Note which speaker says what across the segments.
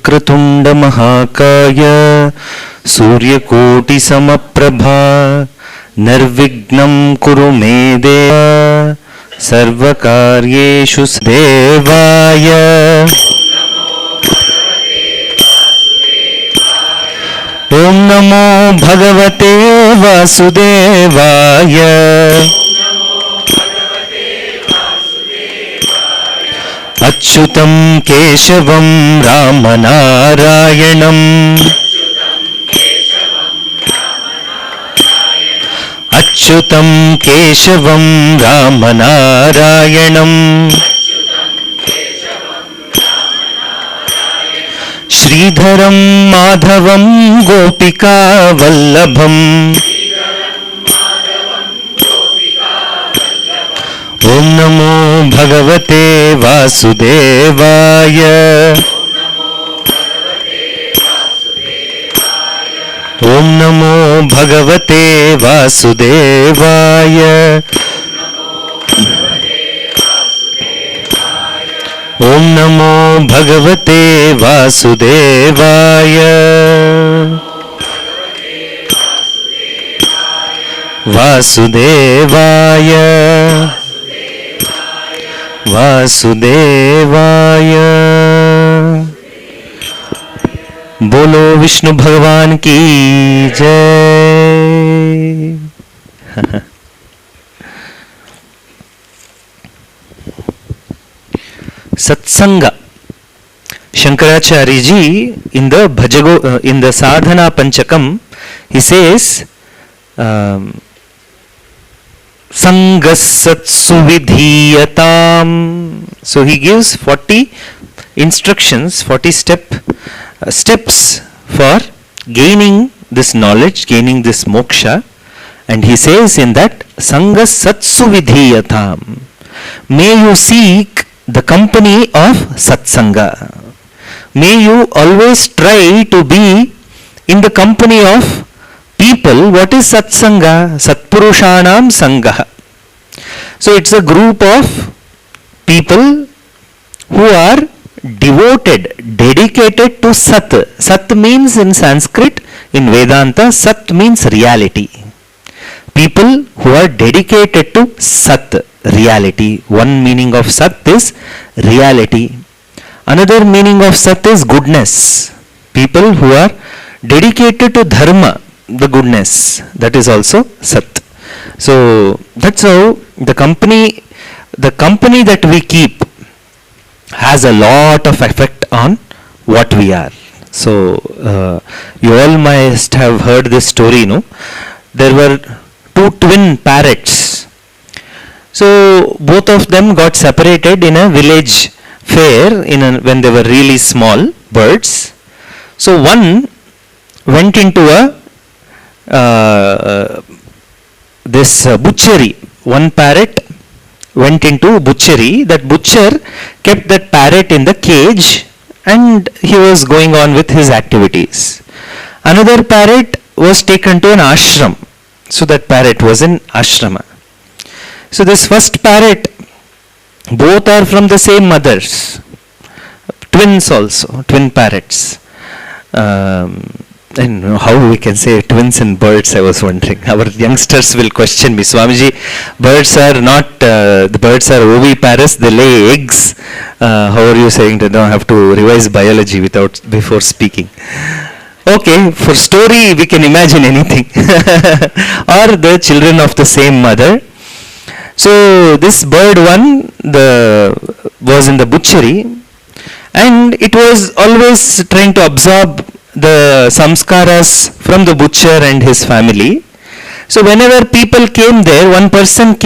Speaker 1: वक्रतुंड महाकाय सूर्यकोटि समप्रभा निर्विघ्नं कुरु मे देव सर्वकार्येषु देवाय ओम नमो भगवते वासुदेवाय अच्युतं केशवं रामनारायणं अच्युतं केशवं रामनारायणं श्रीधरं माधवं गोपिका वल्लभम् ओम नमो भगवते वासुदेवाय ओम नमो भगवते वासुदेवाय ओम नमो भगवते वासुदेवाय वासुदेवाय वासुदेवाय। बोलो विष्णु भगवान की जय। Satsanga. Shankaracharya ji in the in the Sadhana Panchakam, he says Sangasatsu vidhiyatam. So he gives 40 instructions, 40 steps for gaining this knowledge, gaining this moksha, and he says in that Sangasatsu vidhiyatam. May you seek the company of Satsanga. May you always try to be in the company of people. What is Satsanga? Satpurushanam Sangha. So it's a group of people who are devoted, dedicated to Sat. Sat means in Sanskrit, in Vedanta, Sat means reality. People who are dedicated to Sat, reality. One meaning of Sat is reality. Another meaning of Sat is goodness. People who are dedicated to Dharma, the goodness. That is also Sat. So that's how the company that we keep has a lot of effect on what we are. So you all must have heard this story, no? There were two twin parrots. So both of them got separated in a village fair when they were really small birds. So one went into a butchery. One parrot went into butchery. That butcher kept that parrot in the cage and he was going on with his activities. Another parrot was taken to an ashram. So that parrot was in ashrama. So this first parrot, both are from the same mothers, twins also, twin parrots. And how we can say twins in birds, I was wondering. Our youngsters will question me, Swamiji, birds are not, the birds are oviparous, they lay eggs. How are you saying that? I have to revise biology before speaking. Okay, for story we can imagine anything. Or the children of the same mother. So this bird one was in the butchery and it was always trying to absorb the samskaras from the butcher and his family. So whenever people came there, one person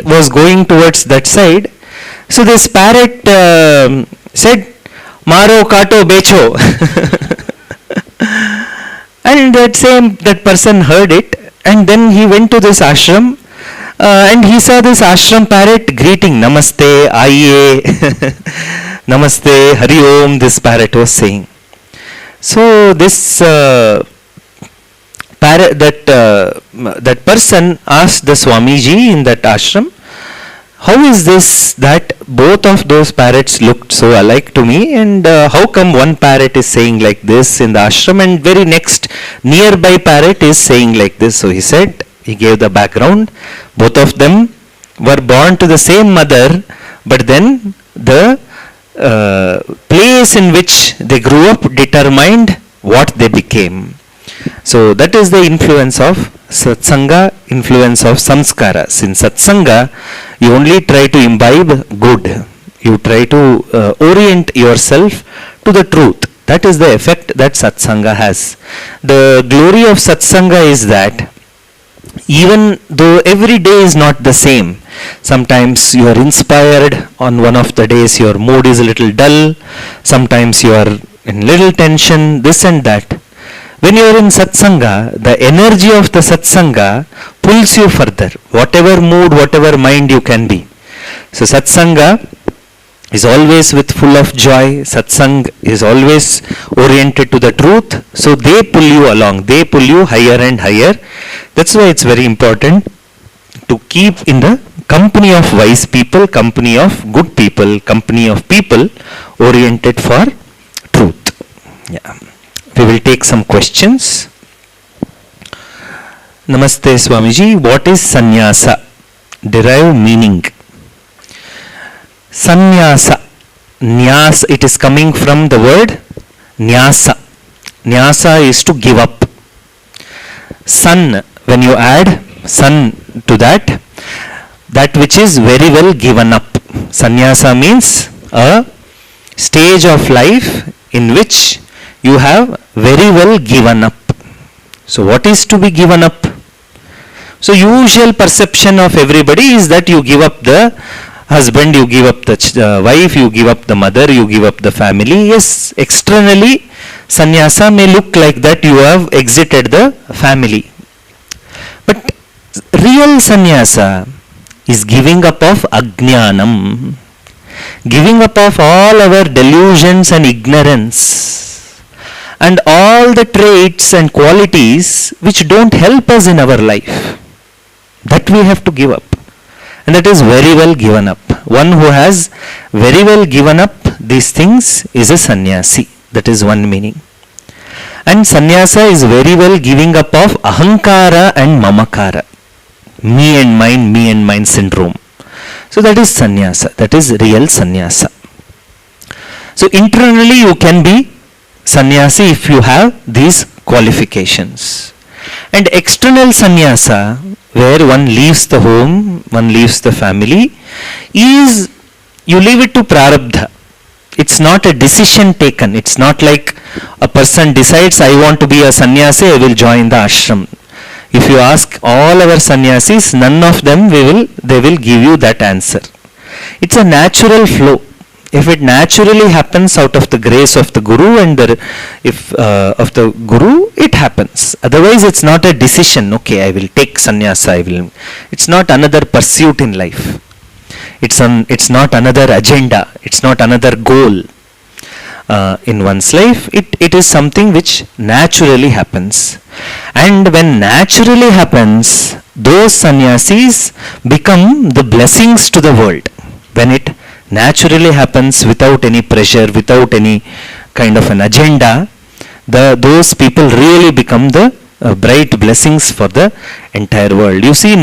Speaker 1: was going towards that side. So this parrot said, "Maro kato becho." And that person heard it, and then he went to this ashram and he saw this ashram parrot greeting, "Namaste, Aiye." "Namaste, Hari Om," this parrot was saying. So this that person asked the Swamiji in that ashram, how is this that both of those parrots looked so alike to me, and how come one parrot is saying like this in the ashram and very next nearby parrot is saying like this? So he said, he gave the background. Both of them were born to the same mother, but then the place in which they grew up determined what they became. So that is the influence of satsanga, influence of samskaras. In satsanga, you only try to imbibe good. You try to orient yourself to the truth. That is the effect that satsanga has. The glory of satsanga is that even though every day is not the same, sometimes you are inspired, on one of the days your mood is a little dull, sometimes you are in little tension, this and that. When you are in satsanga, the energy of the satsanga pulls you further, whatever mood, whatever mind you can be. So satsanga is always with full of joy. Satsang is always oriented to the truth. So they pull you along, they pull you higher and higher. That's why it's very important to keep in the company of wise people, company of good people, company of people oriented for truth. Yeah. We will take some questions. Namaste Swamiji. What is sannyasa? Derived meaning. Sannyasa. Nyasa. It is coming from the word nyasa. Nyasa is to give up. Sun. When you add sun to that, that which is very well given up. Sannyasa means a stage of life in which you have very well given up. So what is to be given up? So usual perception of everybody is that you give up the husband, you give up the wife, you give up the mother, you give up the family. Yes, externally sannyasa may look like that you have exited the family. But real sannyasa is giving up of ajnanam, giving up of all our delusions and ignorance, and all the traits and qualities which don't help us in our life. That we have to give up. And that is very well given up. One who has very well given up these things is a sannyasi. That is one meaning. And sannyasa is very well giving up of ahankara and mamakara. Me and mine syndrome. So that is sannyasa. That is real sannyasa. So internally you can be sannyasi if you have these qualifications. And external sannyasa, where one leaves the home, one leaves the family, is you leave it to prarabdha. It's not a decision taken. It's not like a person decides, I want to be a sannyasi, I will join the ashram. If you ask all our sannyasis, none of them they will give you that answer. It's a natural flow. If it naturally happens out of the grace of the Guru and of the Guru, it happens. Otherwise, it's not a decision. Okay, I will take sannyasa. It's not another pursuit in life. It's not another agenda. It's not another goal in one's life. It is something which naturally happens. And when naturally happens, those sannyasis become the blessings to the world. When it naturally happens without any pressure, without any kind of an agenda, those people really become the bright blessings for the entire world. You see,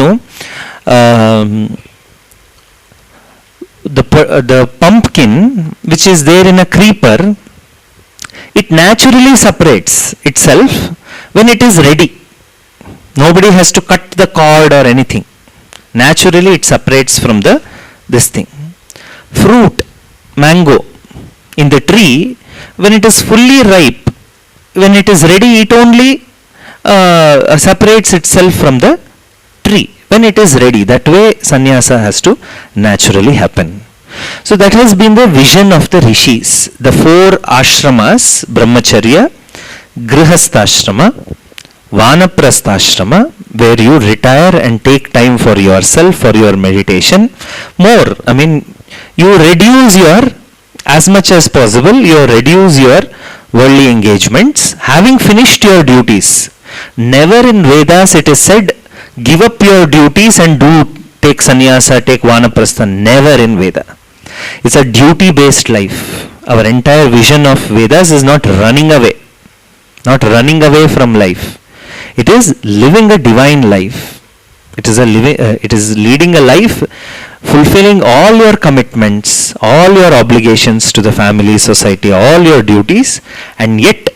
Speaker 1: the pumpkin which is there in a creeper, it naturally separates itself when it is ready. Nobody has to cut the cord or anything. Naturally it separates from this thing. Fruit, mango in the tree, when it is fully ripe, when it is ready, it only separates itself from the tree when it is ready. That way sannyasa has to naturally happen. So that has been the vision of the rishis. The 4 ashramas: brahmacharya, grihastha-ashrama, vanaprastha-ashrama, where you retire and take time for yourself, for your meditation. More, you reduce as much as possible, you reduce your worldly engagements, having finished your duties. Never in Vedas it is said, give up your duties and do take sannyasa, take vanaprastha, never in Veda. It's a duty-based life. Our entire vision of Vedas is not running away from life. It is living a divine life. It is leading a life fulfilling all your commitments, all your obligations to the family, society, all your duties, and yet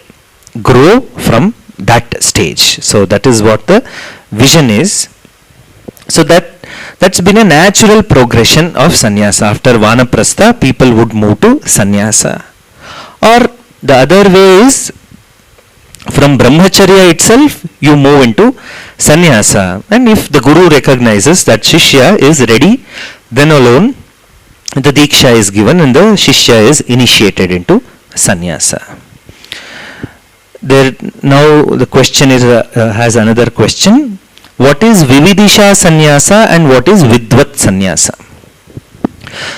Speaker 1: grow from that stage. So that is what the vision is. So that's been a natural progression of sannyasa. After vanaprastha, people would move to sannyasa. Or the other way is, from brahmacharya itself, you move into sannyasa. And if the guru recognizes that shishya is ready, then alone the diksha is given and the shishya is initiated into sannyasa. Now the question has another question. What is vividisha sannyasa and what is vidvat sannyasa?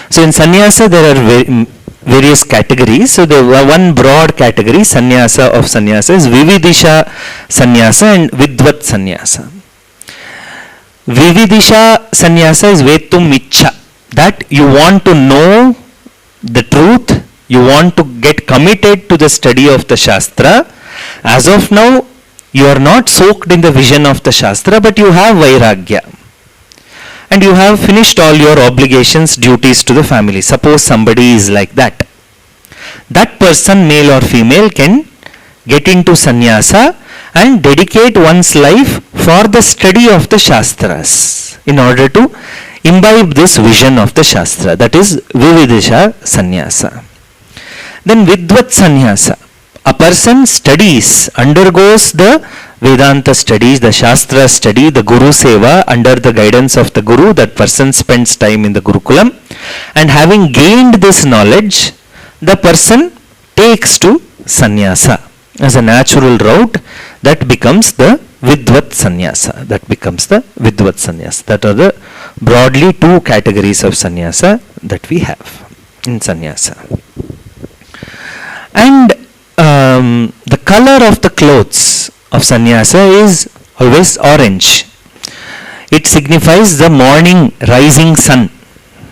Speaker 1: So in sannyasa there are various categories. So the one broad category sannyasa is vividisha sannyasa and vidvat sannyasa. Vividisha sannyasa is vetum ichha, that you want to know the truth, you want to get committed to the study of the shastra. As of now, you are not soaked in the vision of the shastra, but you have vairagya. And you have finished all your obligations, duties to the family. Suppose somebody is like that. That person, male or female, can get into sannyasa and dedicate one's life for the study of the shastras in order to imbibe this vision of the shastra. That is vividisha sannyasa. Then vidvat sannyasa. A person studies, undergoes the Vedanta studies, the Shastra study, the Guru Seva under the guidance of the Guru. That person spends time in the Gurukulam, and having gained this knowledge, the person takes to sannyasa as a natural route. That becomes the Vidvat sannyasa. That are the broadly two categories of sannyasa that we have in sannyasa. And the color of the clothes of sannyasa is always orange. It signifies the morning rising sun.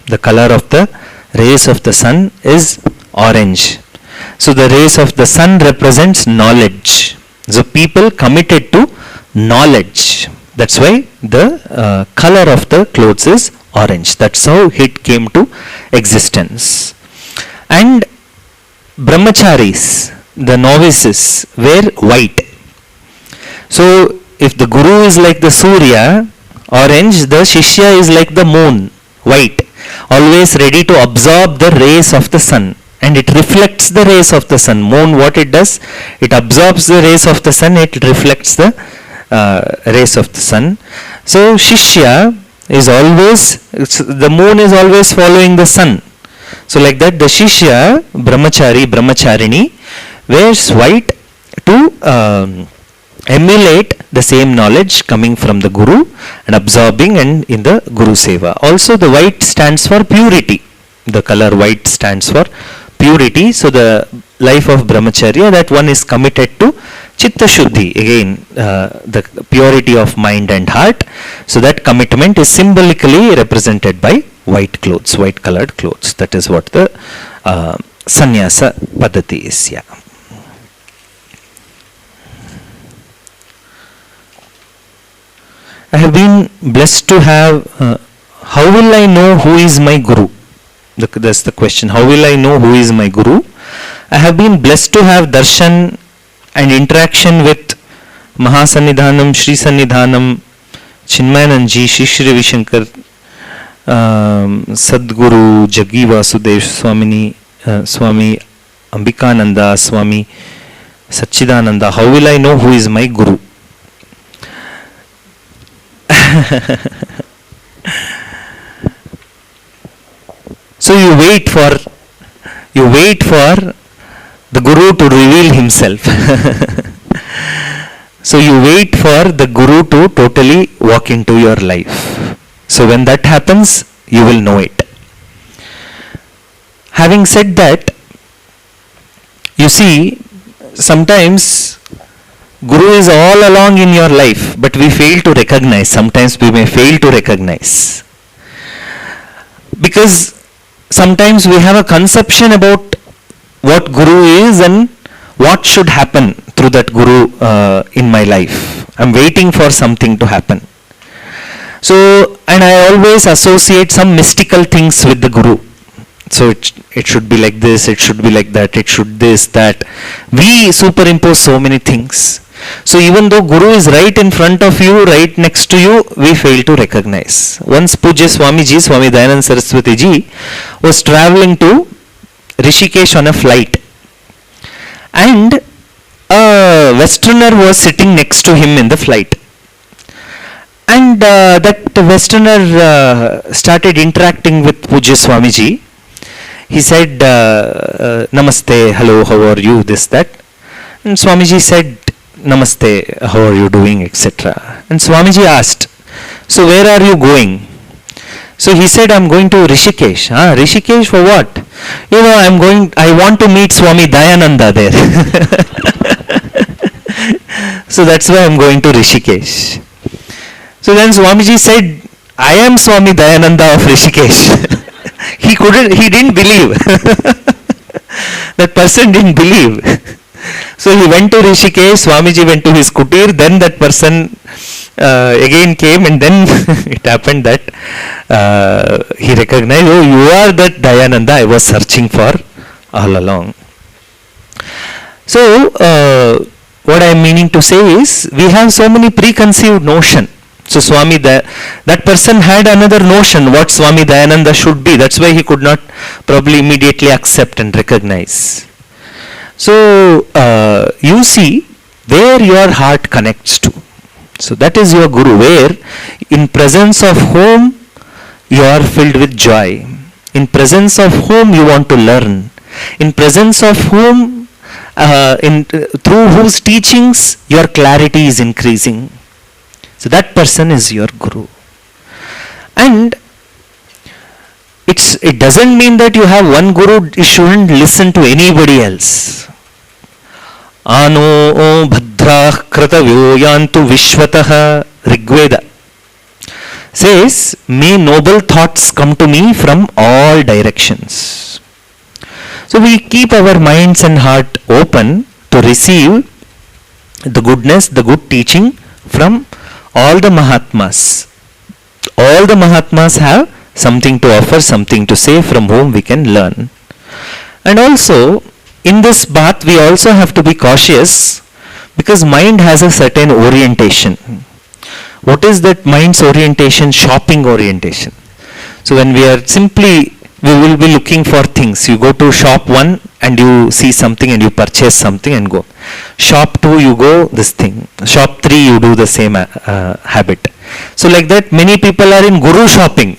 Speaker 1: The color of the rays of the sun is orange. So the rays of the sun represents knowledge. So people committed to knowledge. That's why the color of the clothes is orange. That's how it came to existence. And brahmacharis, the novices, wear white. So if the guru is like the Surya, orange, the shishya is like the moon, white, always ready to absorb the rays of the sun. And it reflects the rays of the sun. Moon, what it does, it absorbs the rays of the sun, it reflects the rays of the sun. So shishya is always, the moon is always following the sun. So like that, the shishya, brahmachari, brahmacharini, wears white to emulate the same knowledge coming from the guru and absorbing and in the guru seva. Also the white stands for purity. The color white stands for purity. So the life of brahmacharya, that one is committed to chitta shuddhi, again the purity of mind and heart. So that commitment is symbolically represented by white clothes, white colored clothes. That is what the sannyasa paddhati is. Yeah. I have been blessed to have, how will I know who is my guru? That's the question. How will I know who is my guru? I have been blessed to have darshan and interaction with Mahasannidhanam, Sri Sannidhanam, Chinmayanandji, Shri Ravi Shankar, Sadguru, Jaggi Vasudev Swamini, Swami Ambikananda, Swami Sachidananda. How will I know who is my guru? So you wait for the guru to reveal himself. So you wait for the guru to totally walk into your life. So when that happens, you will know it. Having said that, you see, sometimes guru is all along in your life, but we fail to recognize. Sometimes we may fail to recognize. Because sometimes we have a conception about what Guru is and what should happen through that Guru in my life. I'm waiting for something to happen. So, and I always associate some mystical things with the Guru. So it should be like this, it should be like that, it should this, that. We superimpose so many things. So even though Guru is right in front of you, right next to you, we fail to recognize. Once Pujya Swamiji, Swami Dayananda Saraswati ji, was traveling to Rishikesh on a flight. And a Westerner was sitting next to him in the flight. And that Westerner started interacting with Pujya Swamiji. He said, Namaste, hello, how are you, this, that. And Swamiji said, Namaste, how are you doing, etc. And Swamiji asked, so where are you going? So he said, I'm going to Rishikesh. Rishikesh for what? I want to meet Swami Dayananda there. So that's why I'm going to Rishikesh. So then Swamiji said, I am Swami Dayananda of Rishikesh. He didn't believe. That person didn't believe. So he went to Rishikesh, Swamiji went to his kutir, then that person again came, and then it happened that he recognized, oh, you are that Dayananda I was searching for all along. So what I am meaning to say is, we have so many preconceived notion. So Swami, that person had another notion what Swami Dayananda should be. That's why he could not probably immediately accept and recognize. So you see where your heart connects to. So that is your Guru, where in presence of whom you are filled with joy, in presence of whom you want to learn, in presence of whom, through whose teachings your clarity is increasing. So that person is your Guru. And it doesn't mean that you have one Guru, you shouldn't listen to anybody else. Ano bhadrah kratavyo yantu vishwatah, Rigveda says, may noble thoughts come to me from all directions. So we keep our minds and heart open to receive the goodness, the good teaching from all the Mahatmas. All the Mahatmas have something to offer, something to say, from whom we can learn. And also, in this path, we also have to be cautious, because mind has a certain orientation. What is that mind's orientation? Shopping orientation. So when we are simply, we will be looking for things. You go to shop 1 and you see something and you purchase something and go. Shop 2, you go this thing. Shop 3, you do the same habit. So like that, many people are in Guru shopping.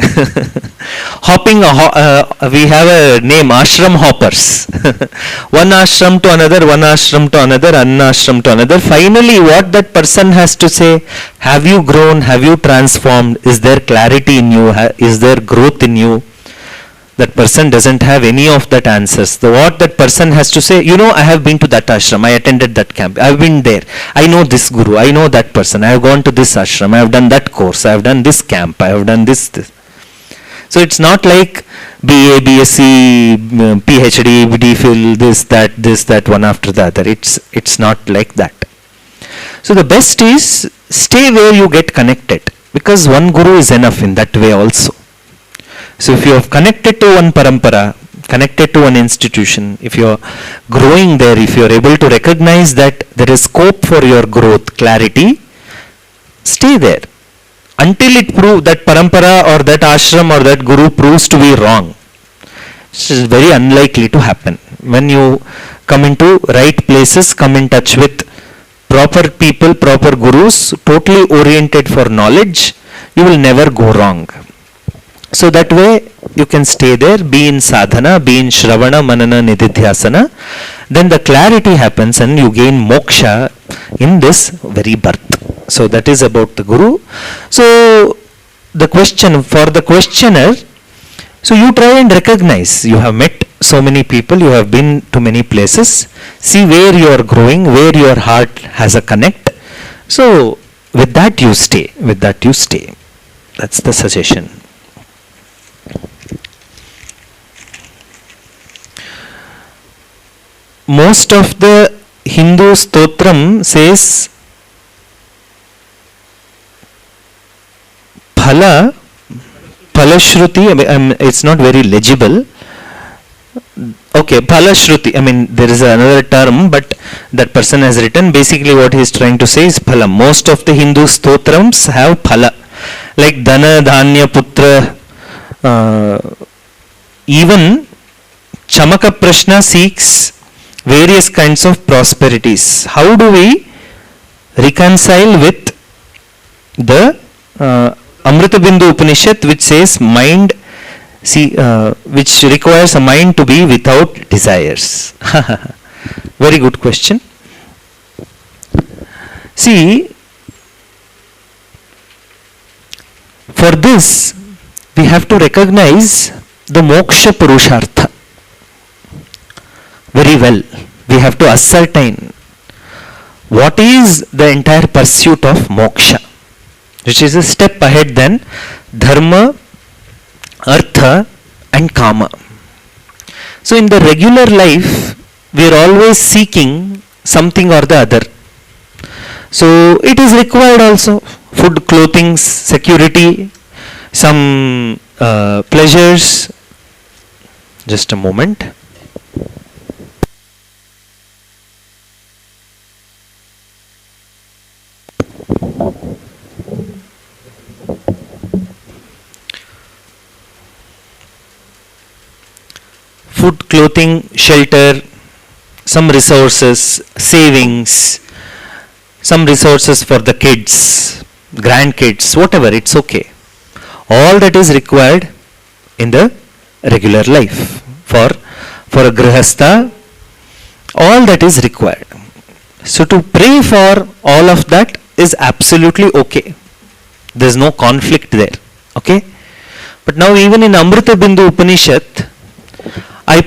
Speaker 1: Hopping, we have a name, ashram hoppers. One ashram to another, one ashram to another, ashram to another. Finally, what that person has to say, have you grown, have you transformed, is there clarity in you, is there growth in you? That person doesn't have any of that answers. What that person has to say, I have been to that ashram, I attended that camp, I have been there, I know this Guru, I know that person, I have gone to this ashram, I have done that course, I have done this camp, I have done this. So it's not like BA, BSc, PhD, DPhil, this, that, one after the other. It's not like that. So the best is, stay where you get connected, because one Guru is enough in that way also. So if you have connected to one parampara, connected to one institution, if you are growing there, if you are able to recognize that there is scope for your growth, clarity, stay there until it proves that parampara or that ashram or that Guru proves to be wrong. This is very unlikely to happen. When you come into right places, come in touch with proper people, proper Gurus, totally oriented for knowledge, you will never go wrong. So that way you can stay there, be in sadhana, be in shravana, manana, nididhyasana. Then the clarity happens and you gain moksha in this very birth. So that is about the Guru. So the question for the questioner, so you try and recognize, you have met so many people, you have been to many places, see where you are growing, where your heart has a connect. So with that you stay, with that you stay. That's the suggestion. most of the Hindu stotram says phala, Phalashruti, it's not very legible. Okay, Phalashruti, I mean there is another term, but that person has written, basically what he is trying to say is phala. Most of the Hindu stotrams have phala, like Dhana, Dhanya, Putra. Even Chamaka Prashna seeks various kinds of prosperities. How do we reconcile with the AMRITABINDHU Upanishad, which says mind, which requires a mind to be without desires? Very good question. See, for this we have to recognize the moksha purushartha very well. We have to ascertain what is the entire pursuit of moksha, which is a step ahead than dharma, artha and kama. So in the regular life, we are always seeking something or the other. So it is required also, food, clothing, security, some pleasures. Just a moment. Food, clothing, shelter, some resources, savings, some resources for the kids, grandkids, whatever, it's okay. All that is required in the regular life for a grihastha, all that is required. So to pray for all of that is absolutely okay. There is no conflict there. Okay. But now even in AMRITABINDHU Upanishad, I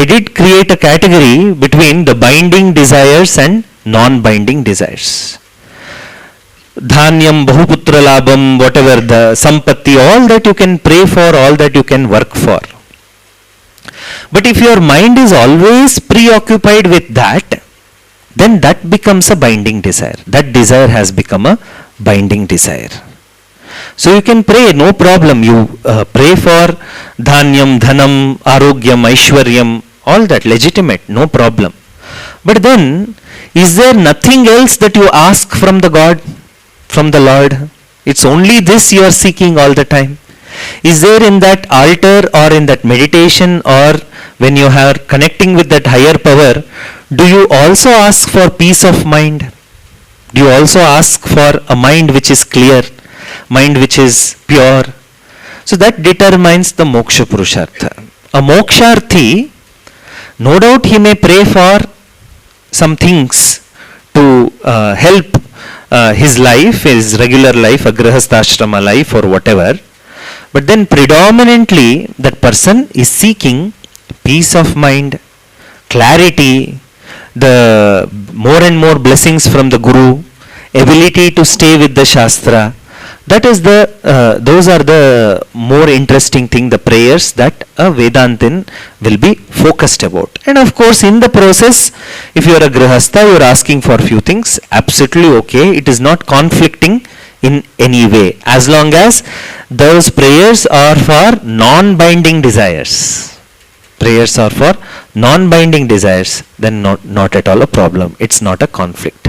Speaker 1: did create a category between the binding desires and non-binding desires. Dhanyam, Bahuputra Labham, whatever, the Sampatti, all that you can pray for, all that you can work for. But if your mind is always preoccupied with that, then that becomes a binding desire. That desire has become a binding desire. So you can pray, no problem. You pray for Dhanyam, Dhanam, Arogyam, Aishwaryam, all that legitimate, no problem. But then, is there nothing else that you ask from the God, from the Lord? It's only this you are seeking all the time. Is there in that altar or in that meditation or when you are connecting with that higher power, do you also ask for peace of mind? Do you also ask for a mind which is clear, mind which is pure? So that determines the moksha purushartha. A moksharthi, no doubt he may pray for some things to help his life, his regular life, a grihastha life or whatever. But then predominantly that person is seeking peace of mind, clarity, the more and more blessings from the Guru, ability to stay with the Shastra. That is those are the more interesting thing, the prayers that a Vedantin will be focused about. And of course in the process, if you are a Grihastha, you are asking for few things, absolutely okay. It is not conflicting in any way, as long as those prayers are for non-binding desires. Prayers are for non-binding desires, then not at all a problem. It's not a conflict.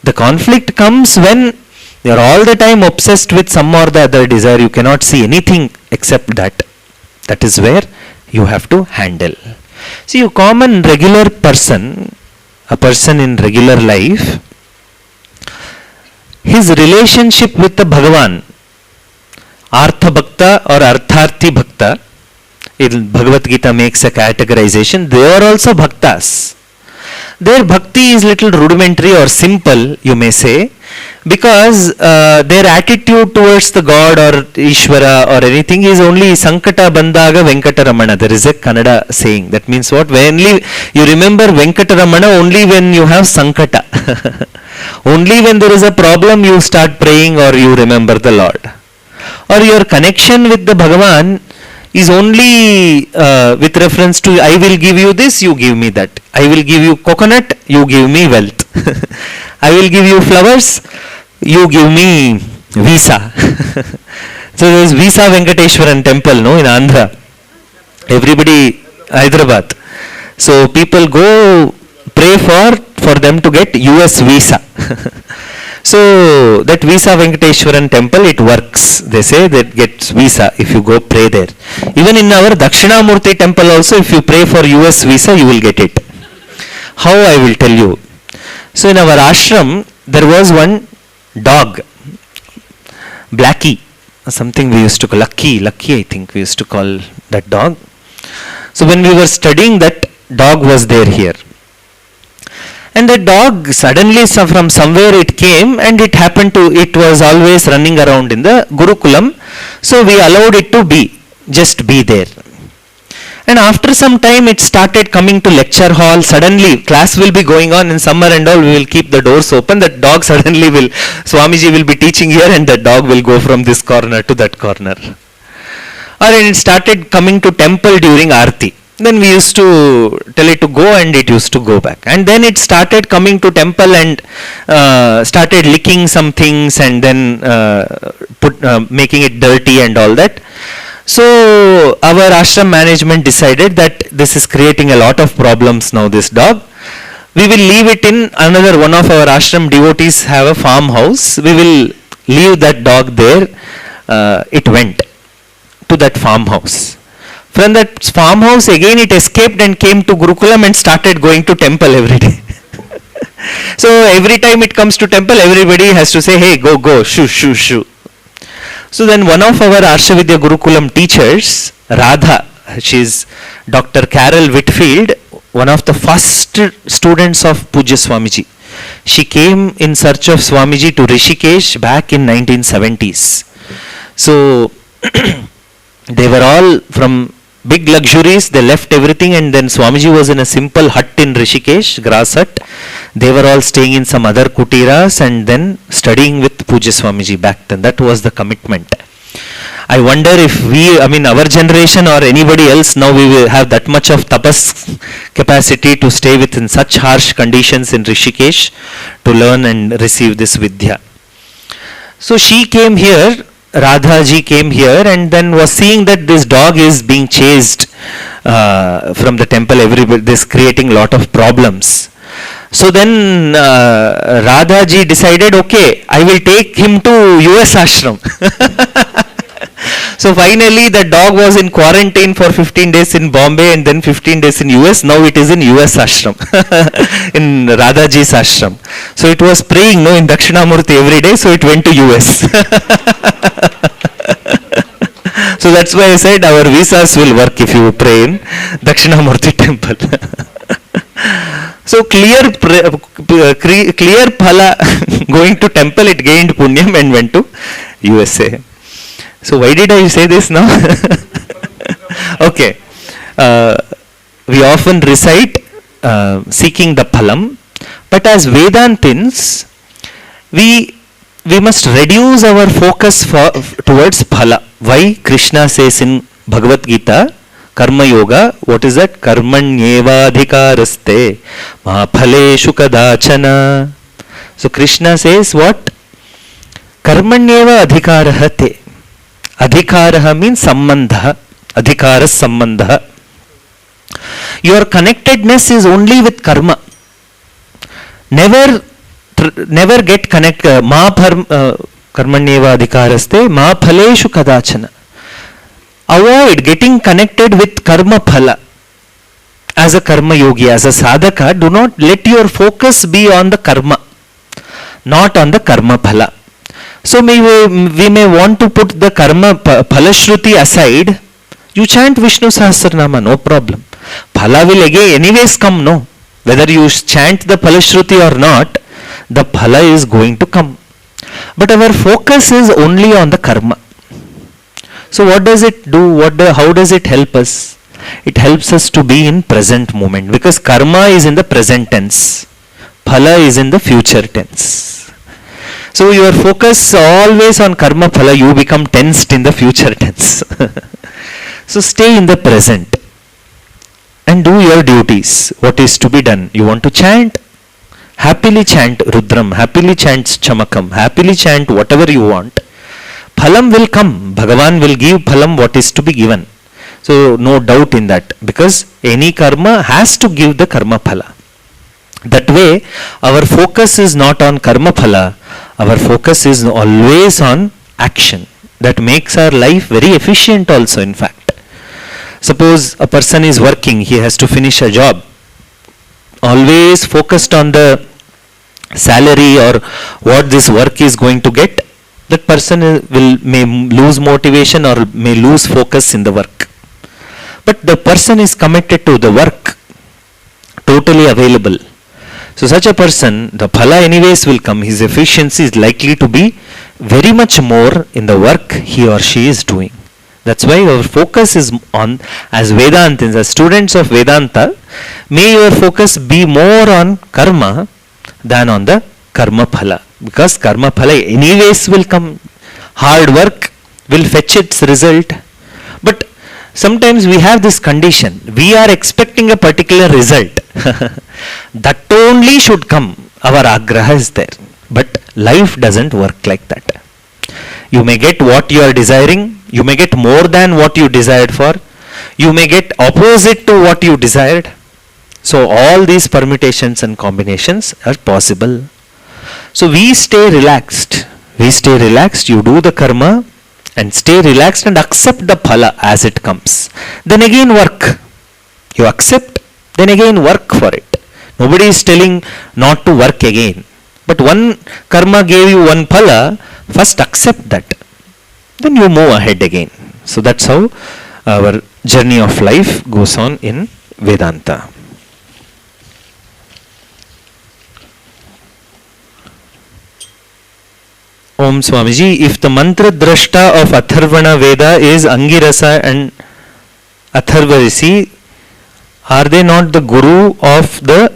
Speaker 1: The conflict comes when you are all the time obsessed with some or the other desire. You cannot see anything except that. That is where you have to handle. See, a common regular person, a person in regular life, his relationship with the Bhagavan, Artha Bhakta or Artharthi Bhakta, Bhagavad Gita makes a categorization, they are also Bhaktas. Their bhakti is little rudimentary or simple, you may say, because their attitude towards the God or Ishvara or anything is only Sankata Bandhaga Venkataramana. There is a Kannada saying. That means what? When you remember Venkataramana only when you have Sankata. Only when there is a problem you start praying or you remember the Lord. Or your connection with the Bhagavan, is only with reference to I will give you this, you give me that. I will give you coconut, you give me wealth. I will give you flowers, you give me visa. So there is Visa Venkateshwaran temple, no, in Andhra. Everybody, Hyderabad. So people go pray for them to get US visa. So that Visa Venkateshwaran temple, it works. They say that gets visa if you go pray there. Even in our Dakshinamurti temple also, if you pray for US visa, you will get it. How, I will tell you. So in our ashram, there was one dog, Blackie, something we used to call, Lucky I think we used to call that dog. So when we were studying, that dog was there here. And the dog suddenly from somewhere it came, and it was always running around in the Gurukulam. So we allowed it to just be there. And after some time it started coming to lecture hall. Suddenly class will be going on in summer and all, we will keep the doors open. The dog suddenly Swamiji will be teaching here and the dog will go from this corner to that corner. Or it started coming to temple during Aarti. Then we used to tell it to go and it used to go back. And then it started coming to temple and started licking some things and then making it dirty and all that. So our ashram management decided that this is creating a lot of problems now, this dog. We will leave it in another one of our ashram devotees have a farmhouse. We will leave that dog there. It went to that farmhouse. From that farmhouse again it escaped and came to Gurukulam and started going to temple every day. So every time it comes to temple, everybody has to say, hey, go, shoo. So then one of our Arshavidya Gurukulam teachers, Radha, she is Dr. Carol Whitfield, one of the first students of Pujya Swamiji. She came in search of Swamiji to Rishikesh back in 1970s. So they were all from big luxuries, they left everything, and then Swamiji was in a simple hut in Rishikesh, grass hut. They were all staying in some other kutiras and then studying with Pujya Swamiji back then. That was the commitment. I wonder if our generation or anybody else now, we will have that much of tapas capacity to stay within such harsh conditions in Rishikesh to learn and receive this vidya. So she came here, Radha ji came here and then was seeing that this dog is being chased from the temple, this creating lot of problems. So then Radha ji decided, okay, I will take him to US ashram. So finally the dog was in quarantine for 15 days in Bombay and then 15 days in US. Now it is in US ashram, in Radha ji's ashram. So it was praying in Dakshinamurti every day, so it went to US. So that's why I said our visas will work if you pray in Dakshinamurti temple. So clear phala, going to temple, it gained punyam and went to USA. So why did I say this now? Okay. We often recite seeking the phalam, but as Vedantins, we must reduce our focus towards phala. Why? Krishna says in Bhagavad Gita, Karma Yoga, what is that? Karmanyeva adhikaraste ma phaleshu kadachana. So Krishna says what? Karmanyeva adhikarahate. Adhikaraha means sambandha. Adhikara sambandha. Your connectedness is only with karma. Never get connected. Ma karmanyeva adhikaraste ma phaleshu kadachana. Avoid getting connected with karma phala. As a karma yogi, as a sadhaka, do not let your focus be on the karma, not on the karma phala. So we may want to put the karma phalashruti aside. You chant Vishnu Sahasranama, no problem. Phala will again anyways come, no. Whether you chant the phalashruti or not, the phala is going to come. But our focus is only on the karma. So what does it do? How does it help us? It helps us to be in present moment, because karma is in the present tense. Phala is in the future tense. So your focus always on karma phala, you become tensed in the future tense. So stay in the present and do your duties, what is to be done. You want to chant? Happily chant Rudram, happily chant Chamakam, happily chant whatever you want. Phalam will come. Bhagavan will give phalam what is to be given. So no doubt in that, because any karma has to give the karma phala. That way our focus is not on karma phala, our focus is always on action. That makes our life very efficient also, in fact. Suppose a person is working, he has to finish a job. Always focused on the salary or what this work is going to get, that person may lose motivation or may lose focus in the work. But the person is committed to the work, totally available. So such a person, the phala anyways will come. His efficiency is likely to be very much more in the work he or she is doing. That's why our focus is on, as Vedantins, as students of Vedanta, may your focus be more on karma than on the karma phala. Because karma phala anyways will come. Hard work will fetch its result. But sometimes we have this condition. We are expecting a particular result. That only should come. Our agraha is there. But life doesn't work like that. You may get what you are desiring. You may get more than what you desired for. You may get opposite to what you desired. So all these permutations and combinations are possible. So we stay relaxed. We stay relaxed. You do the karma and stay relaxed and accept the phala as it comes. Then again work. You accept, then again work for it. Nobody is telling not to work again. But one karma gave you one phala, first accept that. Then you move ahead again. So that's how our journey of life goes on in Vedanta. Om Swamiji, if the mantra drashta of Atharvana Veda is Angirasa and Atharva Rishi, are they not the guru of the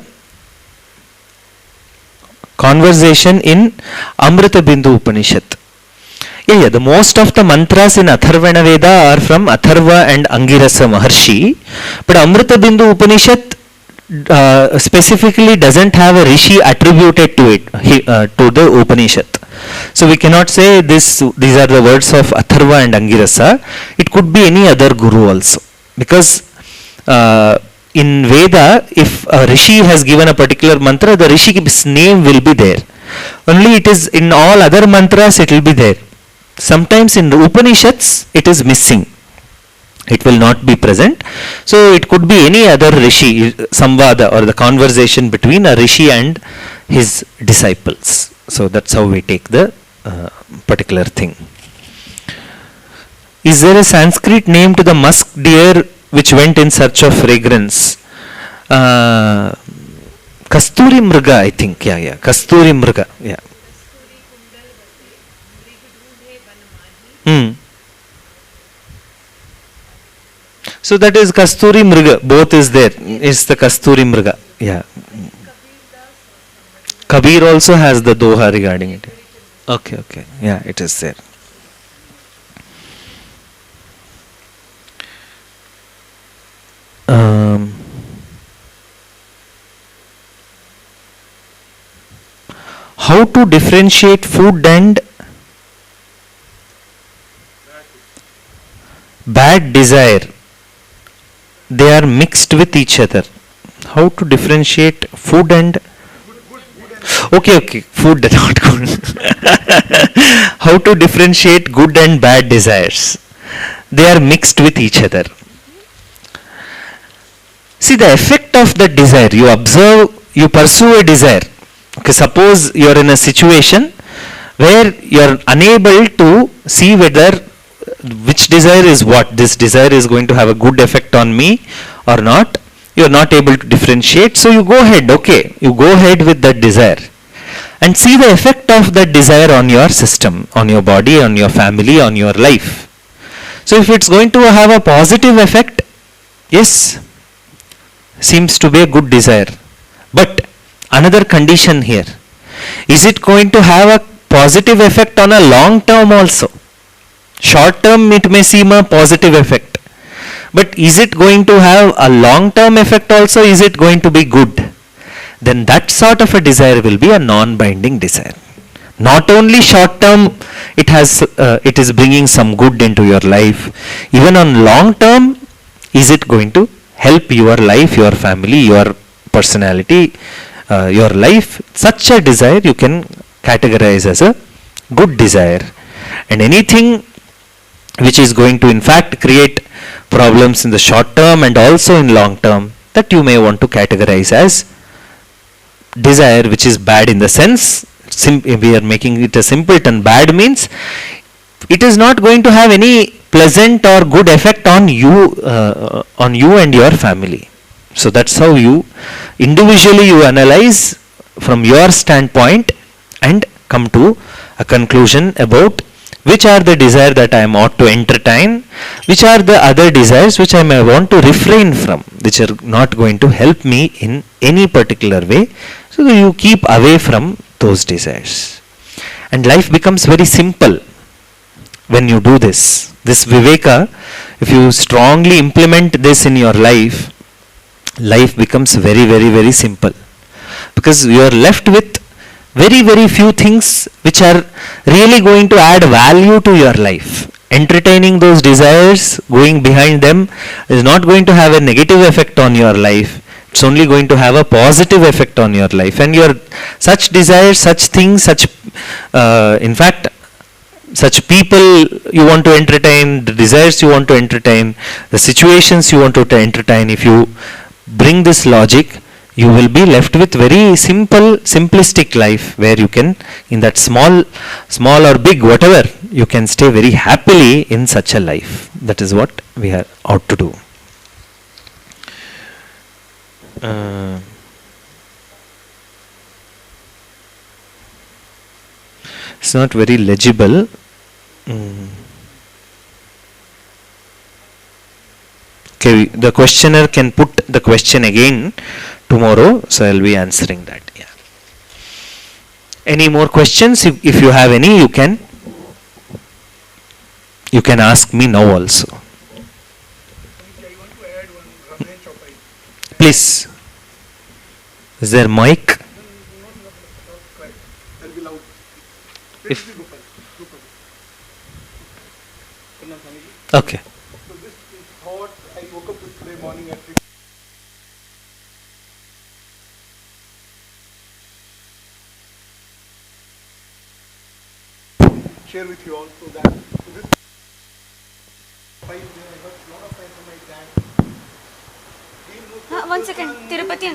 Speaker 1: conversation in AMRITABINDHU Upanishad? Yeah, the most of the mantras in Atharvana Veda are from Atharva and Angirasa Maharshi, but AMRITABINDHU Upanishad specifically doesn't have a rishi attributed to it, to the Upanishad. So we cannot say these are the words of Atharva and Angirasa. It could be any other guru also, because in Veda, if a rishi has given a particular mantra, the rishi's name will be there. Only it is in all other mantras it will be there. Sometimes in the Upanishads it is missing. It will not be present. So it could be any other rishi, samvada, or the conversation between a rishi and his disciples. So that's how we take the particular thing. Is there a Sanskrit name to the musk deer which went in search of fragrance? Kasturi Mriga, I think. Yeah. Kasturi Mriga. Yeah. So that is Kasturi Mriga. Both is there. It's the Kasturi Mriga. Yeah. Kabir also has the doha regarding it. Okay. Yeah, it is there. How to differentiate food and bad desire? They are mixed with each other. How to differentiate food and... Okay, food is not good. How to differentiate good and bad desires? They are mixed with each other. See the effect of the desire. You observe, you pursue a desire. Okay, suppose you are in a situation where you are unable to see whether which desire is what. This desire is going to have a good effect on me or not. You are not able to differentiate. So you go ahead, okay. You go ahead with that desire and see the effect of that desire on your system, on your body, on your family, on your life. So if it's going to have a positive effect, yes, seems to be a good desire. But another condition here, is it going to have a positive effect on a long term also? Short term it may seem a positive effect, but is it going to have a long term effect also? Is it going to be good? Then that sort of a desire will be a non-binding desire. Not only short term, it is bringing some good into your life. Even on long term, is it going to help your life, your family, your personality, your life? Such a desire you can categorize as a good desire. And anything which is going to in fact create problems in the short term and also in long term, that you may want to categorize as desire which is bad, in the sense we are making it a simpleton. Bad means it is not going to have any pleasant or good effect on you and your family. So that's how you individually you analyze from your standpoint and come to a conclusion about which are the desire that I ought to entertain, which are the other desires which I may want to refrain from, which are not going to help me in any particular way. So you keep away from those desires. And life becomes very simple when you do this. This Viveka, if you strongly implement this in your life, life becomes very, very, very simple. Because you are left with very, very few things which are really going to add value to your life. Entertaining those desires, going behind them, is not going to have a negative effect on your life. It's only going to have a positive effect on your life. And your such desires, such things, in fact, such people you want to entertain, the desires you want to entertain, the situations you want to entertain, if you bring this logic, you will be left with very simple, simplistic life, where you can, in that small or big, whatever, you can stay very happily in such a life. That is what we ought to do. It's not very legible. Okay, the questioner can put the question again tomorrow, so I'll be answering that. Yeah. Any more questions? If you have any, you can ask me now also. Please. Is there mic? If okay.
Speaker 2: So this thought, I woke up today morning at 6. Share with you also that this 5 days I got a lot of time from my dad.
Speaker 3: 1 second, Tirupati.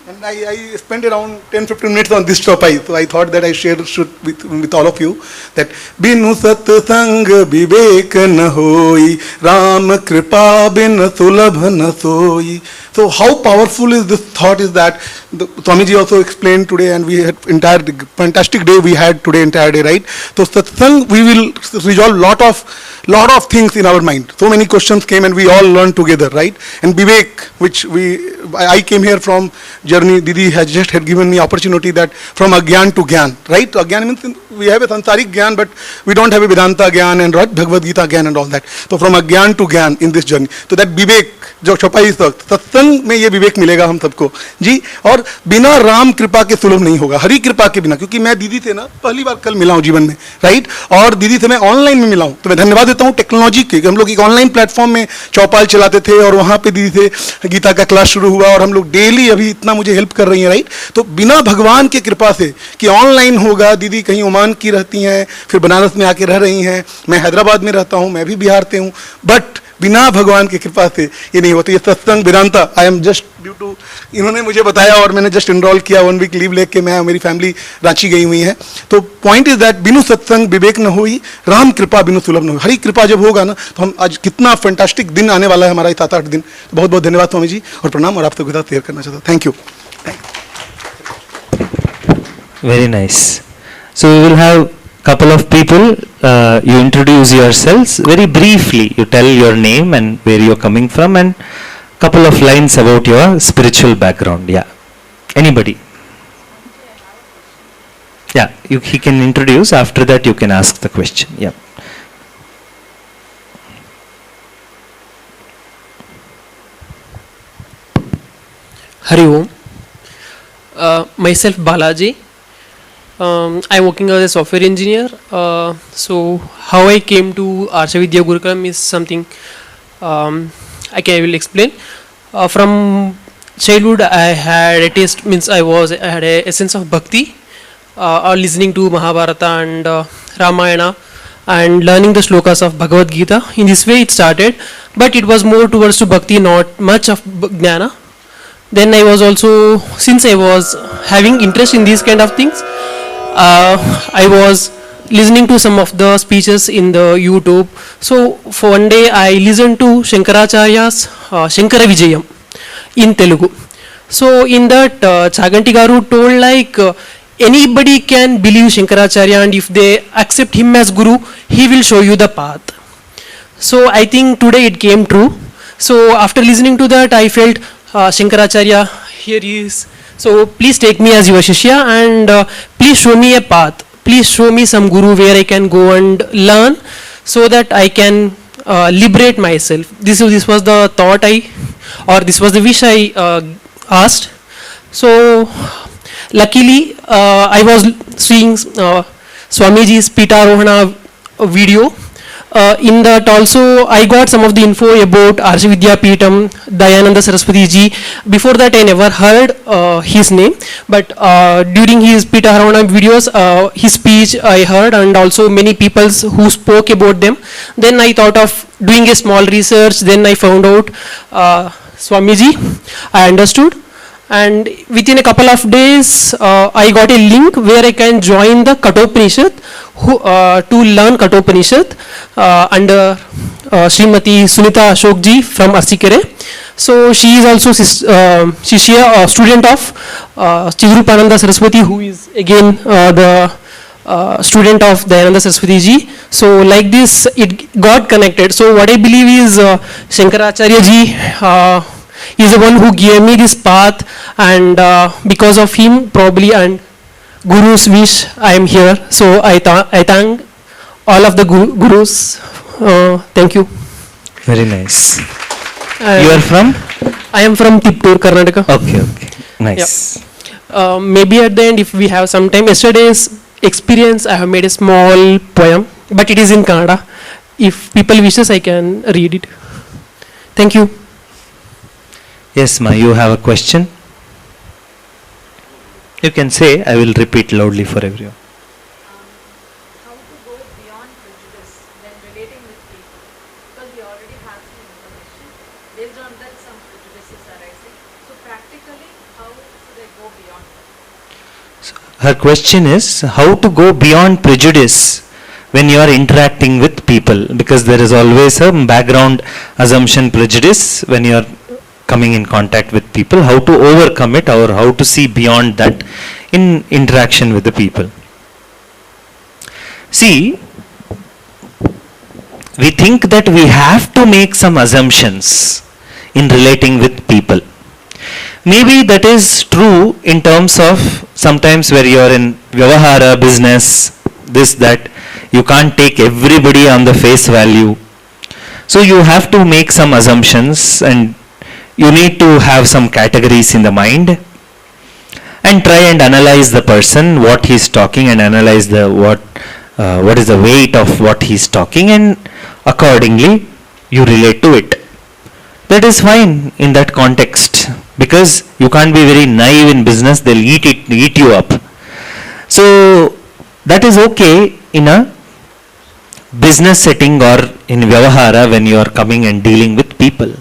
Speaker 2: And I spent around 10-15 minutes on this topic, so I thought that I should with all of you that Binu Satsang Vivek na hoi, Ram Kripa bin Sulabh na soi. So how powerful is this thought is that Swamiji also explained today, and we had fantastic day we had today, entire day, right? So Satsang, we will resolve lot of things in our mind. So many questions came and we all learned together, right? And Vivek, which I came here from journey, Didi had given me opportunity that from Agyan to Gyan, right? So Agyan means we have a Sansarik Gyan, but we don't have a Vedanta Gyan and Bhagavad Gita Gyan and all that. So from Agyan to Gyan in this journey. So that Vivek, जो छुपाई सत्संग में ये विवेक मिलेगा हम सबको जी, और बिना राम कृपा के सुलभ नहीं होगा, हरि कृपा के बिना। क्योंकि मैं दीदी से ना पहली बार कल मिला हूँ जीवन में, राइट, और दीदी से मैं ऑनलाइन में मिला हूँ, तो मैं धन्यवाद देता हूँ टेक्नोलॉजी के। हम लोग एक ऑनलाइन प्लेटफॉर्म में चौपाल चलाते थे और वहाँ पे दीदी से गीता का क्लास शुरू हुआ और हम लोग डेली अभी इतना मुझे हेल्प कर रही हैं, राइट। तो बिना भगवान के कृपा से कि ऑनलाइन होगा, दीदी कहीं ओमान की रहती हैं, फिर बनारस में आके रह रही हैं, मैं हैदराबाद में रहता हूँ, मैं भी बिहार से हूँ, बट बिना भगवान की कृपा से ये नहीं होता। ये Satsang Vedanta I am just due to, इन्होंने मुझे बताया और मैंने जस्ट इनरोल किया, 1 वीक लीव लेके मैं, मेरी फैमिली रांची गई हुई है। तो पॉइंट इज दैट बिनु सत्संग विवेक न होई, राम कृपा बिनु सुलभ न हो। हरि कृपा जब होगा ना, तो हम आज कितना फैंटास्टिक दिन आने वाला है हमारा 7-8 दिन। तो बहुत बहुत धन्यवाद स्वामी जी और प्रणाम, और आपसे कुछ शेयर करना चाहता हूँ। Thank you.
Speaker 1: Very nice. So we will have couple of people, you introduce yourselves very briefly, you tell your name and where you are coming from and couple of lines about your spiritual background. Yeah, anybody? Yeah, he can introduce, after that you can ask the question. Yeah.
Speaker 3: Hari Om. Myself Balaji. I'm working as a software engineer. So how I came to Arsha Vidya Gurukulam is something I will explain. From childhood, I had a taste, means I had a sense of bhakti, listening to Mahabharata and Ramayana, and learning the shlokas of Bhagavad Gita. In this way it started, but it was more towards to bhakti, not much of jnana. Then I was also, since I was having interest in these kind of things, I was listening to some of the speeches in the YouTube. So for one day I listened to Shankaracharya's Shankara Vijayam in Telugu. So in that Chaganti Garu told like anybody can believe Shankaracharya, and if they accept him as Guru, he will show you the path. So I think today it came true. So after listening to that, I felt Shankaracharya, here he is. So please take me as your Shishya, and please show me a path. Please show me some Guru where I can go and learn, so that I can liberate myself. This was the thought this was the wish I asked. So luckily I was seeing Swamiji's Pitarohana video. In that also I got some of the info about Arsha Vidya Peetam, Dayananda Saraswati ji. Before that I never heard his name, but during his Pitarohana videos, his speech I heard, and also many people who spoke about them. Then I thought of doing a small research. Then I found out Swamiji. I understood, and within a couple of days I got a link where I can join the Kathopanishad to learn Kathopanishad under Srimati Sunita Ashokji from Arsikere. So she is also she is a student of Chidurupananda Saraswati, who is again the student of Dayananda Saraswati ji. So like this it got connected. So what I believe is Shankaracharya ji is the one who gave me this path, and because of him probably and Guru's wish I am here. So I thank all of the Gurus. Thank you.
Speaker 1: Very nice. You are from?
Speaker 3: I am from Tiptur, Karnataka.
Speaker 1: Okay. Nice.
Speaker 3: Yeah. Maybe at the end, if we have some time, yesterday's experience, I have made a small poem, but it is in Kannada. If people wishes, I can read it. Thank you.
Speaker 1: Yes, Ma, you have a question? You can say, I will repeat loudly for everyone.
Speaker 4: How to go beyond prejudice when relating with people, because we already have some information. Based on that, some prejudices arising. So practically, how should I go beyond that?
Speaker 1: Her question is, how to go beyond prejudice when you are interacting with people, because there is always a background assumption prejudice when you are coming in contact with people. How to overcome it, or how to see beyond that in interaction with the people. See, we think that we have to make some assumptions in relating with people. Maybe that is true in terms of sometimes where you are in Vyavahara, business, this, that, you can't take everybody on the face value. So you have to make some assumptions, and you need to have some categories in the mind and try and analyze the person, what he is talking, and analyze the what is the weight of what he is talking, and accordingly you relate to it. That is fine in that context, because you can't be very naive in business. They'll eat you up. So that is okay in a business setting or in Vyavahara when you are coming and dealing with people.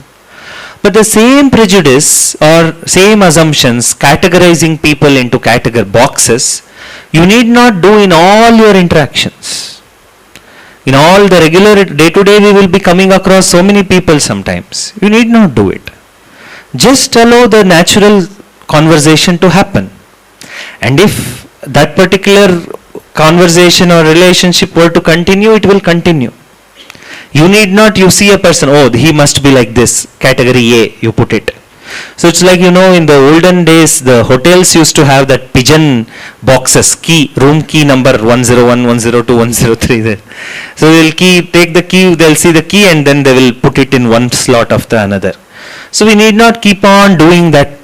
Speaker 1: But the same prejudice or same assumptions, categorizing people into category boxes, you need not do in all your interactions. In all the regular day-to-day, we will be coming across so many people sometimes. You need not do it. Just allow the natural conversation to happen. And if that particular conversation or relationship were to continue, it will continue. You need not, you see a person, oh, he must be like this, category A, you put it. So it's like, in the olden days, the hotels used to have that pigeon boxes, key, room key number 101, 102, 103 there. So they'll take the key, they'll see the key, and then they will put it in one slot after another. So we need not keep on doing that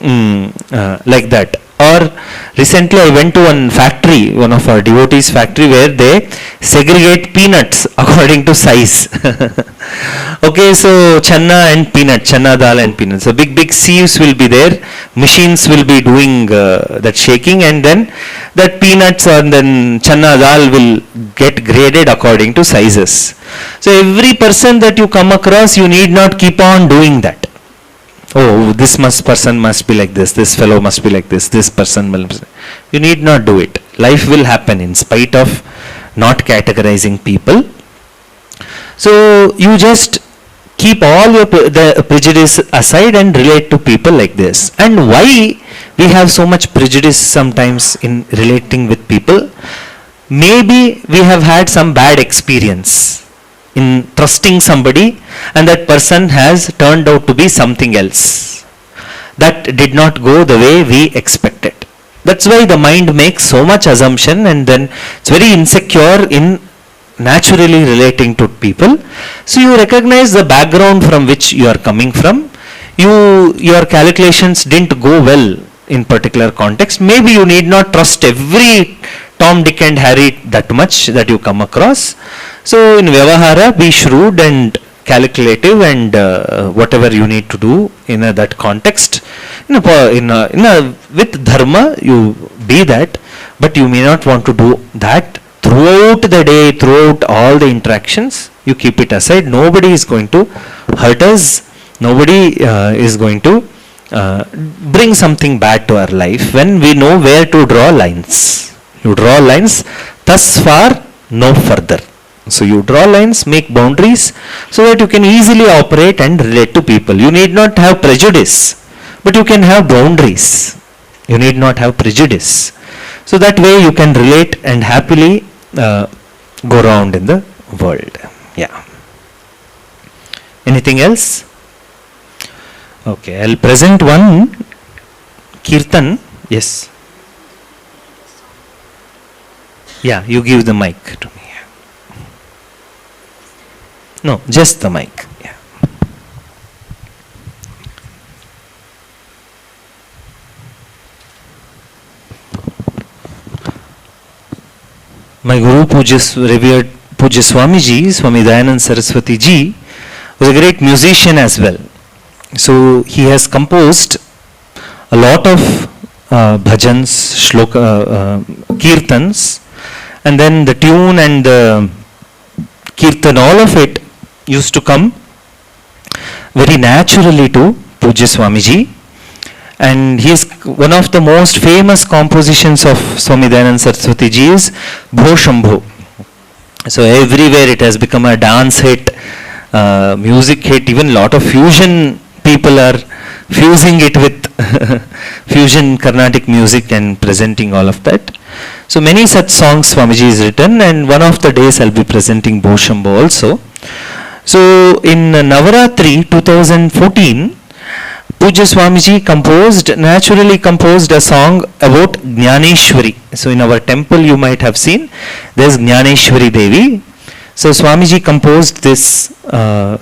Speaker 1: like that. Or recently I went to one factory, one of our devotees' factory, where they segregate peanuts according to size. Okay, so channa and peanut, channa dal and peanuts. So big sieves will be there, machines will be doing that shaking, and then that peanuts or then channa dal will get graded according to sizes. So every person that you come across, you need not keep on doing that. Oh, this person must be like this fellow must be like this person will. You need not do it. Life will happen in spite of not categorizing people. So you just keep all your the prejudice aside and relate to people like this. And why we have so much prejudice sometimes in relating with people? Maybe we have had some bad experience in trusting somebody, and that person has turned out to be something else that did not go the way we expected. That's why the mind makes so much assumption, and then it's very insecure in naturally relating to people. So you recognize the background from which you are coming from. Your calculations didn't go well in particular context. Maybe you need not trust every Tom, Dick and Harry that much that you come across. So in Vyavahara, be shrewd and calculative, and whatever you need to do in that context. With dharma, you be that, but you may not want to do that throughout the day, throughout all the interactions. You keep it aside. Nobody is going to hurt us. Nobody is going to bring something bad to our life when we know where to draw lines. You draw lines, thus far, no further. So you draw lines, make boundaries, so that you can easily operate and relate to people. You need not have prejudice, but you can have boundaries. You need not have prejudice. So that way you can relate and happily go around in the world. Yeah. Anything else? Okay, I'll present one kirtan. Yes. Yeah, you give the mic to me. No, just the mic. Yeah. My Guru revered Puja Swamiji, Swami Dayanand Saraswati Ji, was a great musician as well. So he has composed a lot of bhajans, shloka, kirtans, and then the tune and the kirtan, all of it used to come very naturally to Puja Swamiji. And he is one of the most famous compositions of Swami Dayanand Saraswati Ji is Bho Shambho. So everywhere it has become a dance hit, music hit. Even lot of fusion people are fusing it with fusion Carnatic music and presenting all of that. So many such songs Swamiji has written, and one of the days I'll be presenting Bho Shambho also. So in Navaratri 2014, Puja Swamiji naturally composed a song about Jnaneshwari. So in our temple you might have seen, there's Jnaneshwari Devi. So Swamiji composed this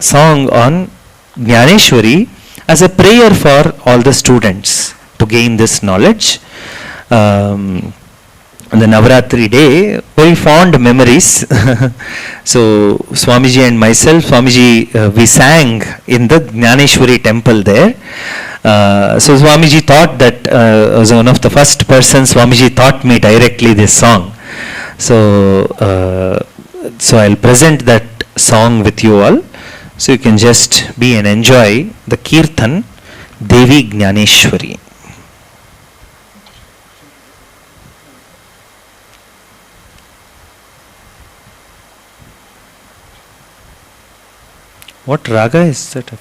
Speaker 1: song on Jnaneshwari as a prayer for all the students to gain this knowledge. On the Navaratri day, very fond memories. So Swamiji and myself, Swamiji, we sang in the Jnaneshwari temple there. So Swamiji thought that, was one of the first persons, Swamiji taught me directly this song. So, so I'll present that song with you all. So you can just be and enjoy the Kirtan Devi Jnaneshwari. What raga is that?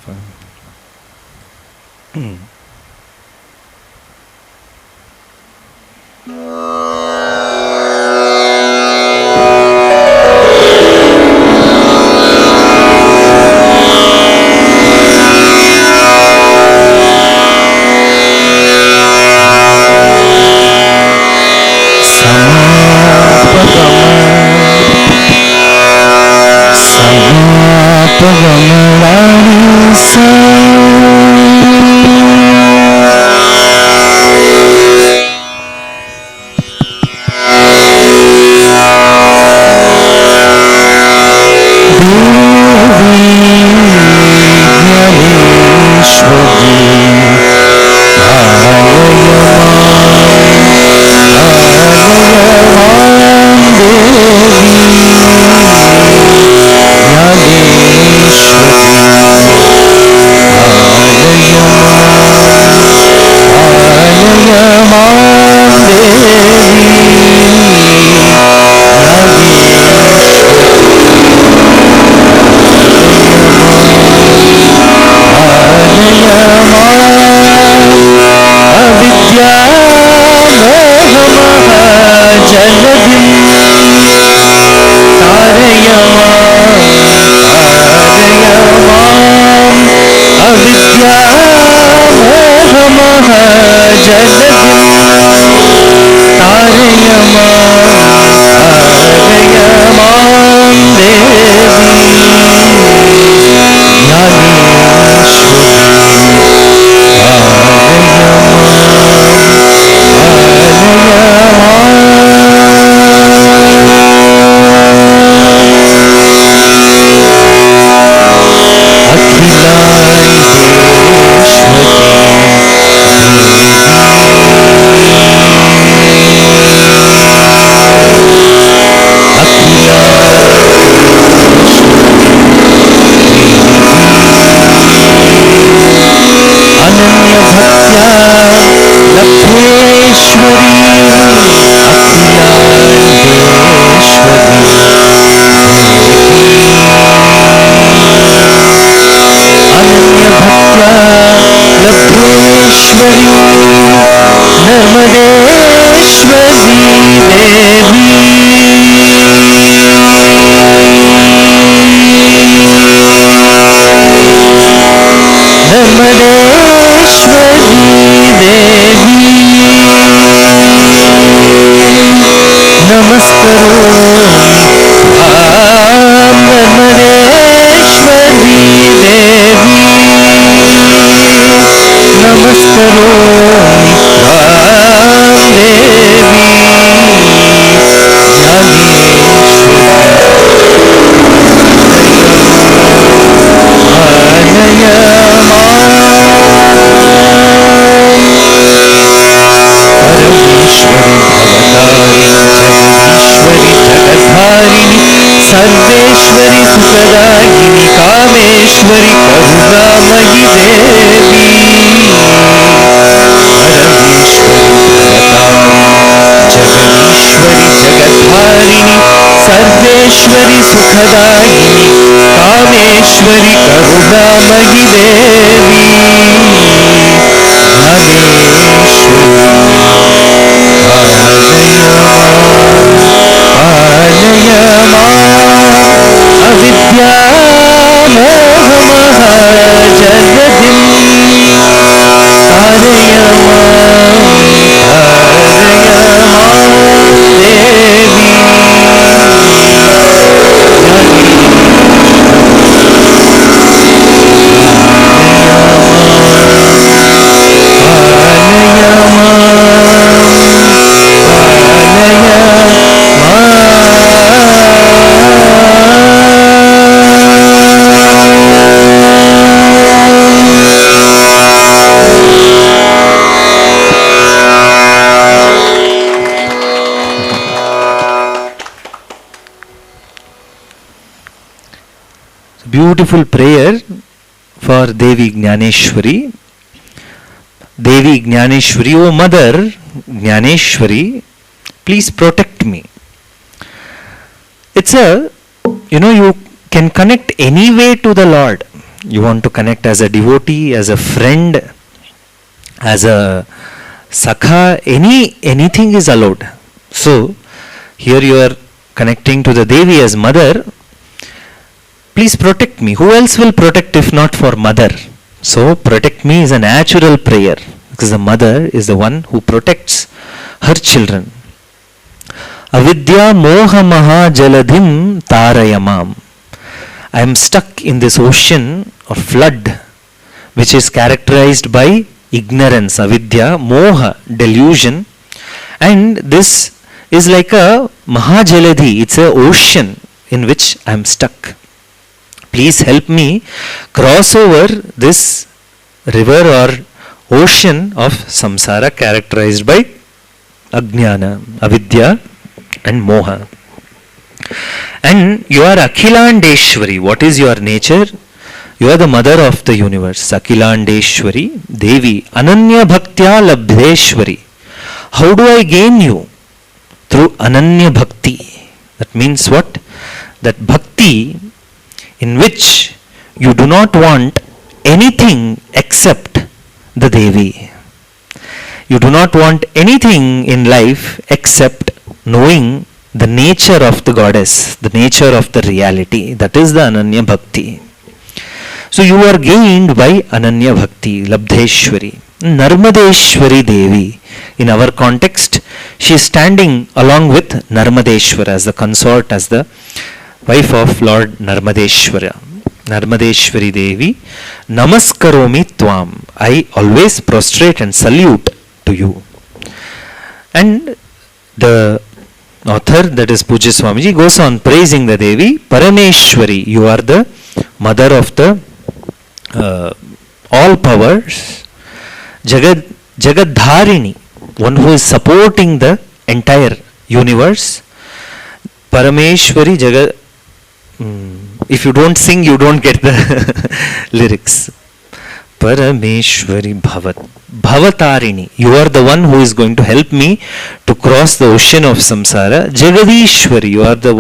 Speaker 1: Beautiful prayer for Devi Jnaneshwari. Devi Jnaneshwari, O Mother Jnaneshwari, please protect me. It's you can connect any way to the Lord. You want to connect as a devotee, as a friend, as a sakha, anything is allowed. So, here you are connecting to the Devi as mother. Please protect me. Who else will protect if not for mother? So, protect me is a natural prayer, because the mother is the one who protects her children. Avidya moha maha jaladhim tarayamam. I am stuck in this ocean or flood which is characterized by ignorance, avidya, moha, delusion, and this is like a mahajaladhi, it's a ocean in which I am stuck. Please help me cross over this river or ocean of samsara characterized by ajnana, avidya and moha. And you are Akhilandeshwari. What is your nature? You are the mother of the universe. Akhilandeshwari, Devi, Ananya Bhaktya Labdheshwari. How do I gain you? Through Ananya Bhakti. That means what? That bhakti in which you do not want anything except the Devi. You do not want anything in life except knowing the nature of the goddess, the nature of the reality. That is the Ananya Bhakti. So you are gained by Ananya Bhakti, Labdheshwari. Narmadeshwari Devi. In our context, she is standing along with Narmadeshwara as the consort, as the wife of Lord Narmadeshwara. Narmadeshwari Devi, Namaskaromi Tvam. I always prostrate and salute to you. And the author, that is Pujya Swamiji, goes on praising the Devi. Parameshwari, you are the mother of the all powers. Jagadharini, one who is supporting the entire universe. Parameshwari Jagad. If you don't sing, you don't get the lyrics. Parameshwari Bhavatarini. You are the one who is going to help me to cross the ocean of samsara. Jagadishwari, you are the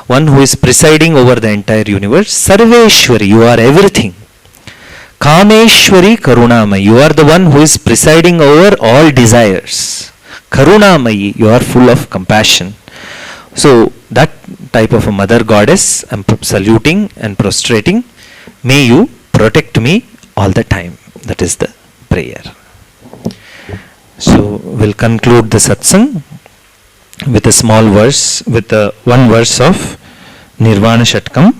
Speaker 1: one who is presiding over the entire universe. Sarveshwari, you are everything. Kameshwari Karunamayi, you are the one who is presiding over all desires. Karunamayi, you are full of compassion. So that type of a mother goddess, I am saluting and prostrating. May you protect me all the time. That is the prayer. So we'll conclude the satsang with a small verse, with one verse of Nirvana Shatkam.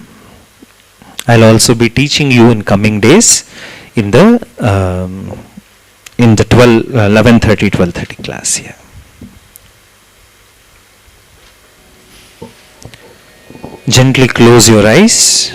Speaker 1: I'll also be teaching you in coming days in the 11:30 class here. Gently close your eyes.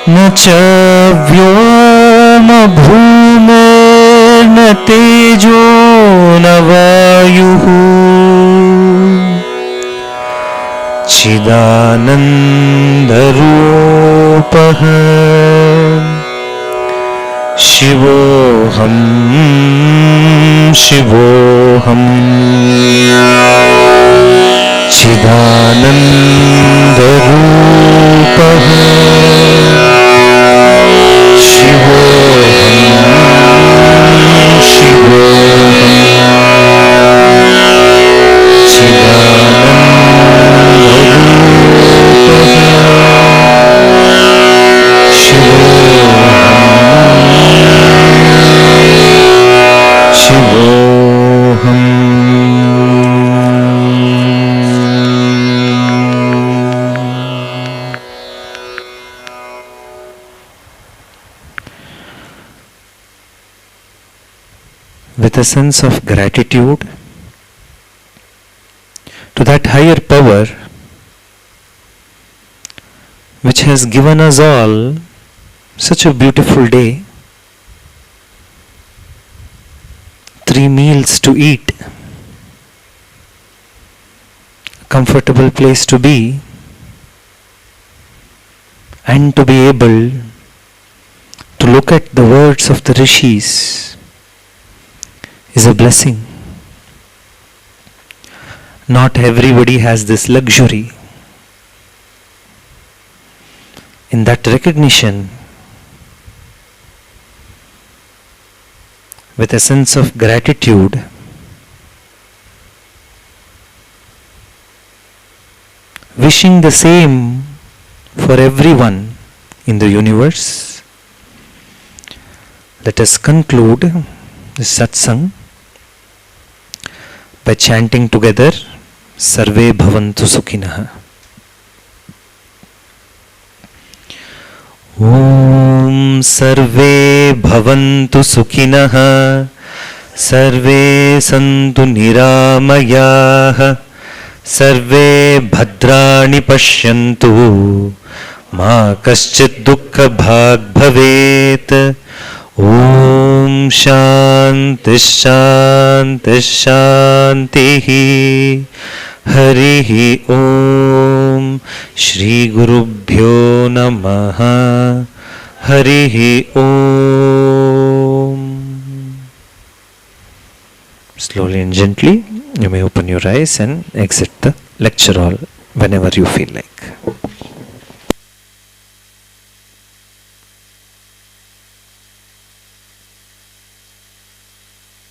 Speaker 1: न च व्योम भूमेर्न तेजो न वायुः चिदानन्दरूपः शिवोऽहं शिवोऽहम् चिदानन्दरूपः with a sense of gratitude to that higher power which has given us all such a beautiful day, 3 meals to eat, a comfortable place to be, and to be able to look at the words of the rishis is a blessing. Not everybody has this luxury. In that recognition, with a sense of gratitude, wishing the same for everyone in the universe, let us conclude the satsang by chanting together Sarve Bhavantu Sukhinah. Om Sarve Bhavantu Sukhinah, Sarve Santu Niramayah, Sarve Bhadrani Pashyantu, Ma Kaschit Dukkha Bhag Bhavet. Om Shanti Shanti Shanti. Harihi Om. Shri Gurubhyo Namaha. Harihi Om. Slowly and gently you may open your eyes and exit the lecture hall whenever you feel like.